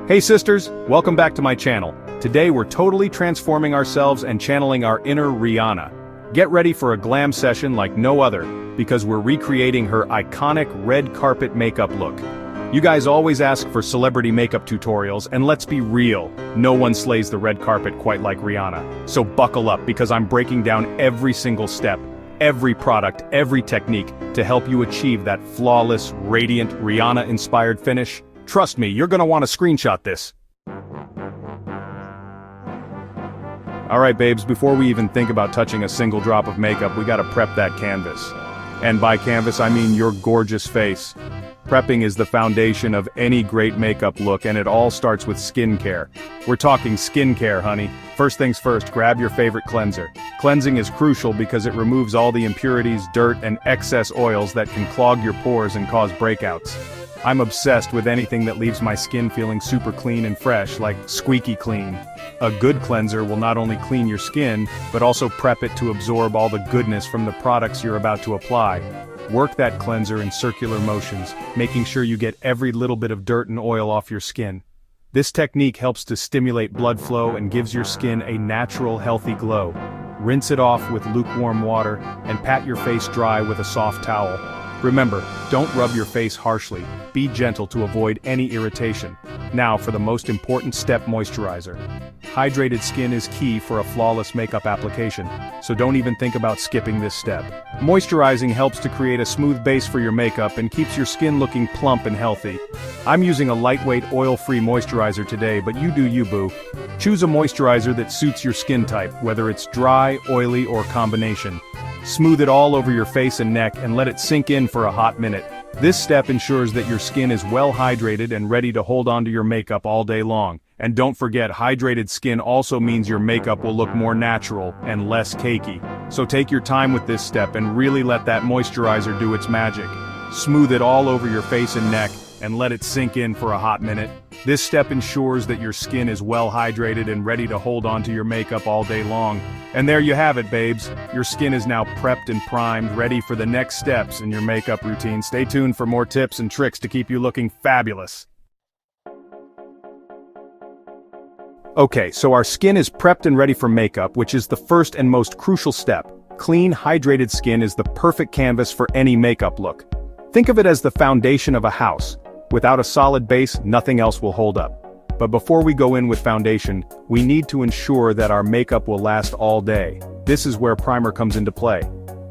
Hey sisters, welcome back to my channel. Today we're totally transforming ourselves and channeling our inner Rihanna. Get ready for a glam session like no other, because we're recreating her iconic red carpet makeup look. You guys always ask for celebrity makeup tutorials, and let's be real, no one slays the red carpet quite like Rihanna. So buckle up, because I'm breaking down every single step, every product, every technique to help you achieve that flawless, radiant, Rihanna-inspired finish. Trust me, you're gonna want to screenshot this. Alright babes, before we even think about touching a single drop of makeup, we gotta prep that canvas. And by canvas, I mean your gorgeous face. Prepping is the foundation of any great makeup look, and it all starts with skincare. We're talking skincare, honey. First things first, grab your favorite cleanser. Cleansing is crucial because it removes all the impurities, dirt, and excess oils that can clog your pores and cause breakouts. I'm obsessed with anything that leaves my skin feeling super clean and fresh, like squeaky clean. A good cleanser will not only clean your skin, but also prep it to absorb all the goodness from the products you're about to apply. Work that cleanser in circular motions, making sure you get every little bit of dirt and oil off your skin. This technique helps to stimulate blood flow and gives your skin a natural, healthy glow. Rinse it off with lukewarm water, and pat your face dry with a soft towel. Remember, don't rub your face harshly. Be gentle to avoid any irritation. Now for the most important step, moisturizer. Hydrated skin is key for a flawless makeup application, so don't even think about skipping this step. Moisturizing helps to create a smooth base for your makeup and keeps your skin looking plump and healthy. I'm using a lightweight oil-free moisturizer today, but you do you, boo. Choose a moisturizer that suits your skin type, whether it's dry, oily, or combination. Smooth it all over your face and neck and let it sink in for a hot minute. This step ensures that your skin is well hydrated and ready to hold on to your makeup all day long. And don't forget, hydrated skin also means your makeup will look more natural and less cakey. So take your time with this step and really let that moisturizer do its magic. Smooth it all over your face and neck and let it sink in for a hot minute. This step ensures that your skin is well hydrated and ready to hold on to your makeup all day long. And there you have it, babes. Your skin is now prepped and primed, ready for the next steps in your makeup routine. Stay tuned for more tips and tricks to keep you looking fabulous. Okay, so our skin is prepped and ready for makeup, which is the first and most crucial step. Clean, hydrated skin is the perfect canvas for any makeup look. Think of it as the foundation of a house. Without a solid base, nothing else will hold up. But before we go in with foundation, we need to ensure that our makeup will last all day. This is where primer comes into play.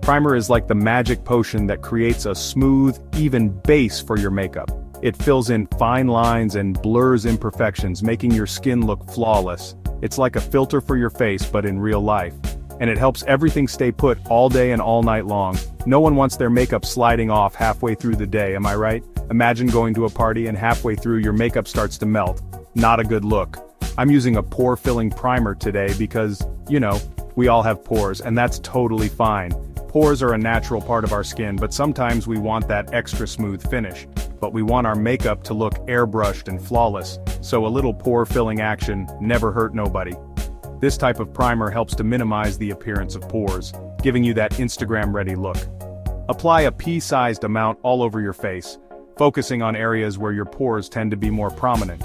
Primer is like the magic potion that creates a smooth, even base for your makeup. It fills in fine lines and blurs imperfections, making your skin look flawless. It's like a filter for your face, but in real life. And it helps everything stay put all day and all night long. No one wants their makeup sliding off halfway through the day, am I right? Imagine going to a party and halfway through your makeup starts to melt. Not a good look. I'm using a pore-filling primer today because, you know, we all have pores, and that's totally fine. Pores are a natural part of our skin, but sometimes we want that extra smooth finish. But we want our makeup to look airbrushed and flawless, so a little pore-filling action never hurt nobody. This type of primer helps to minimize the appearance of pores, giving you that Instagram-ready look. Apply a pea-sized amount all over your face, focusing on areas where your pores tend to be more prominent.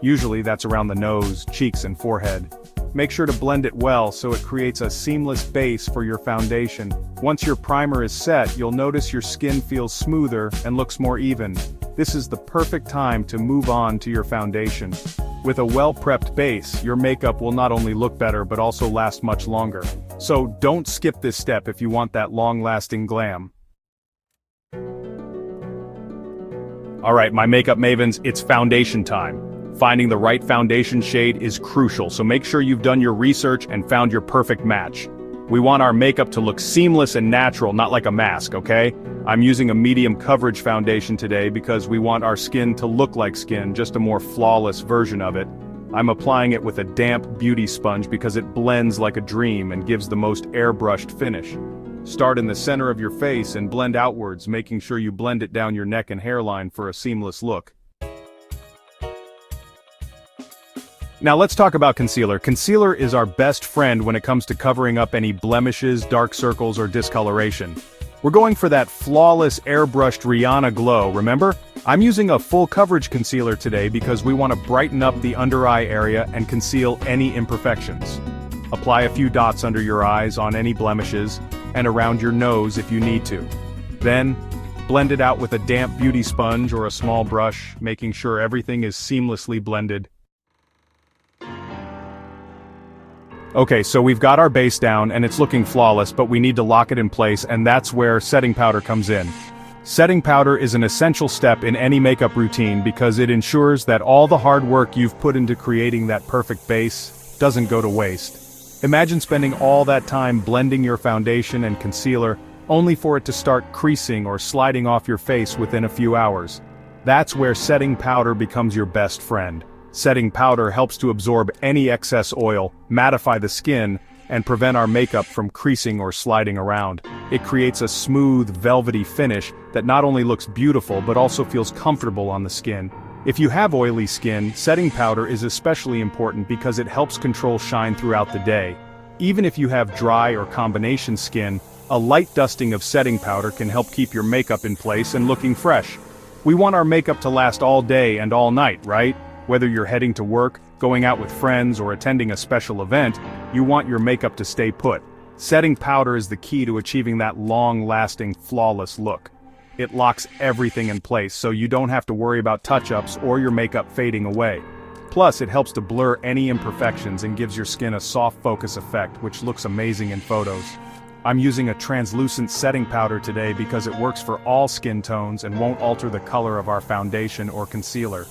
Usually that's around the nose, cheeks, and forehead. Make sure to blend it well so it creates a seamless base for your foundation. Once your primer is set, you'll notice your skin feels smoother and looks more even. This is the perfect time to move on to your foundation. With a well-prepped base, your makeup will not only look better but also last much longer. So don't skip this step if you want that long-lasting glam. Alright, my makeup mavens, it's foundation time. Finding the right foundation shade is crucial, so make sure you've done your research and found your perfect match. We want our makeup to look seamless and natural, not like a mask, okay? I'm using a medium coverage foundation today because we want our skin to look like skin, just a more flawless version of it. I'm applying it with a damp beauty sponge because it blends like a dream and gives the most airbrushed finish. Start in the center of your face and blend outwards, making sure you blend it down your neck and hairline for a seamless look. Now let's talk about concealer. Concealer is our best friend when it comes to covering up any blemishes, dark circles, or discoloration. We're going for that flawless airbrushed Rihanna glow, remember? I'm using a full coverage concealer today because we want to brighten up the under eye area and conceal any imperfections. Apply a few dots under your eyes on any blemishes, and around your nose if you need to. Then, blend it out with a damp beauty sponge or a small brush, making sure everything is seamlessly blended. Okay, so we've got our base down and it's looking flawless, but we need to lock it in place, and that's where setting powder comes in. Setting powder is an essential step in any makeup routine because it ensures that all the hard work you've put into creating that perfect base doesn't go to waste. Imagine spending all that time blending your foundation and concealer, only for it to start creasing or sliding off your face within a few hours. That's where setting powder becomes your best friend. Setting powder helps to absorb any excess oil, mattify the skin, and prevent our makeup from creasing or sliding around. It creates a smooth, velvety finish that not only looks beautiful but also feels comfortable on the skin. If you have oily skin, setting powder is especially important because it helps control shine throughout the day. Even if you have dry or combination skin, a light dusting of setting powder can help keep your makeup in place and looking fresh. We want our makeup to last all day and all night, right? Whether you're heading to work, going out with friends, or attending a special event, you want your makeup to stay put. Setting powder is the key to achieving that long-lasting, flawless look. It locks everything in place so you don't have to worry about touch-ups or your makeup fading away. Plus, it helps to blur any imperfections and gives your skin a soft focus effect, which looks amazing in photos. I'm using a translucent setting powder today because it works for all skin tones and won't alter the color of our foundation or concealer.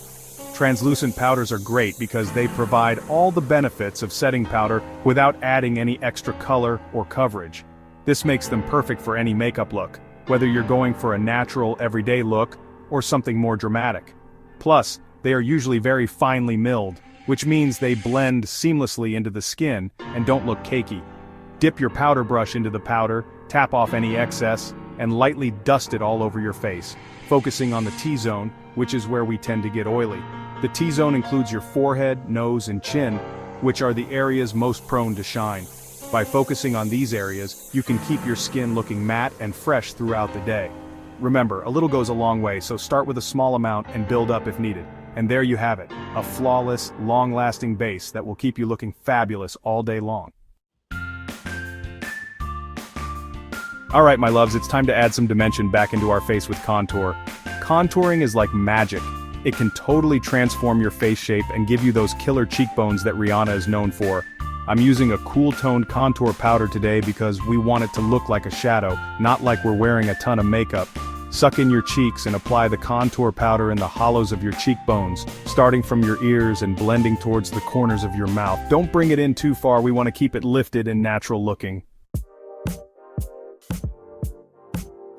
Translucent powders are great because they provide all the benefits of setting powder without adding any extra color or coverage. This makes them perfect for any makeup look, whether you're going for a natural, everyday look or something more dramatic. Plus, they are usually very finely milled, which means they blend seamlessly into the skin and don't look cakey. Dip your powder brush into the powder, tap off any excess, and lightly dust it all over your face, focusing on the T-zone, which is where we tend to get oily. The T-zone includes your forehead, nose, and chin, which are the areas most prone to shine. By focusing on these areas, you can keep your skin looking matte and fresh throughout the day. Remember, a little goes a long way, so start with a small amount and build up if needed. And there you have it, a flawless, long-lasting base that will keep you looking fabulous all day long. Alright my loves, it's time to add some dimension back into our face with contour. Contouring is like magic. It can totally transform your face shape and give you those killer cheekbones that Rihanna is known for. I'm using a cool-toned contour powder today because we want it to look like a shadow, not like we're wearing a ton of makeup. Suck in your cheeks and apply the contour powder in the hollows of your cheekbones, starting from your ears and blending towards the corners of your mouth. Don't bring it in too far, we want to keep it lifted and natural looking.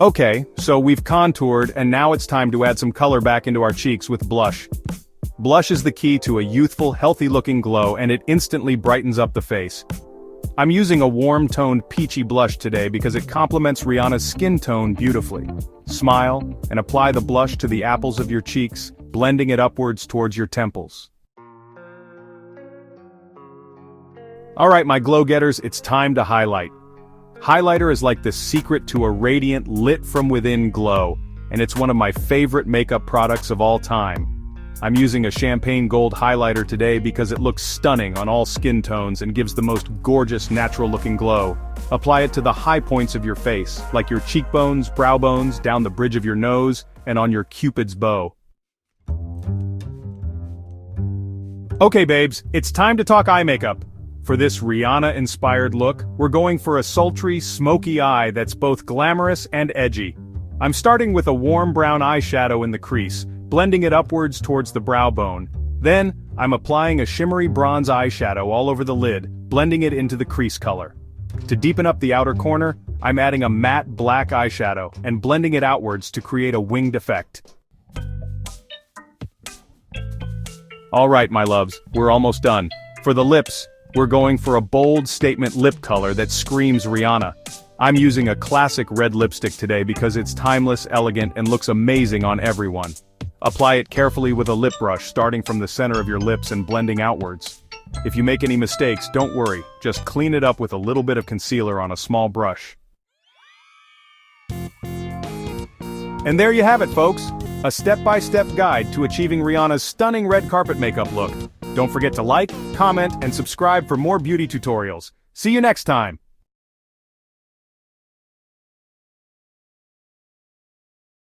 Okay, so we've contoured and now it's time to add some color back into our cheeks with blush. Blush is the key to a youthful, healthy-looking glow and it instantly brightens up the face. I'm using a warm-toned peachy blush today because it complements Rihanna's skin tone beautifully. Smile, and apply the blush to the apples of your cheeks, blending it upwards towards your temples. Alright my glow-getters, it's time to highlight. Highlighter is like the secret to a radiant, lit-from-within glow, and it's one of my favorite makeup products of all time. I'm using a champagne gold highlighter today because it looks stunning on all skin tones and gives the most gorgeous natural-looking glow. Apply it to the high points of your face, like your cheekbones, brow bones, down the bridge of your nose, and on your Cupid's bow. Okay babes, it's time to talk eye makeup. For this Rihanna-inspired look, we're going for a sultry, smoky eye that's both glamorous and edgy. I'm starting with a warm brown eyeshadow in the crease, blending it upwards towards the brow bone. Then, I'm applying a shimmery bronze eyeshadow all over the lid, blending it into the crease color. To deepen up the outer corner, I'm adding a matte black eyeshadow and blending it outwards to create a winged effect. Alright my loves, we're almost done. For the lips, we're going for a bold statement lip color that screams Rihanna. I'm using a classic red lipstick today because it's timeless, elegant, and looks amazing on everyone. Apply it carefully with a lip brush starting from the center of your lips and blending outwards. If you make any mistakes, don't worry, just clean it up with a little bit of concealer on a small brush. And there you have it, folks. A step-by-step guide to achieving Rihanna's stunning red carpet makeup look. Don't forget to like, comment, and subscribe for more beauty tutorials. See you next time.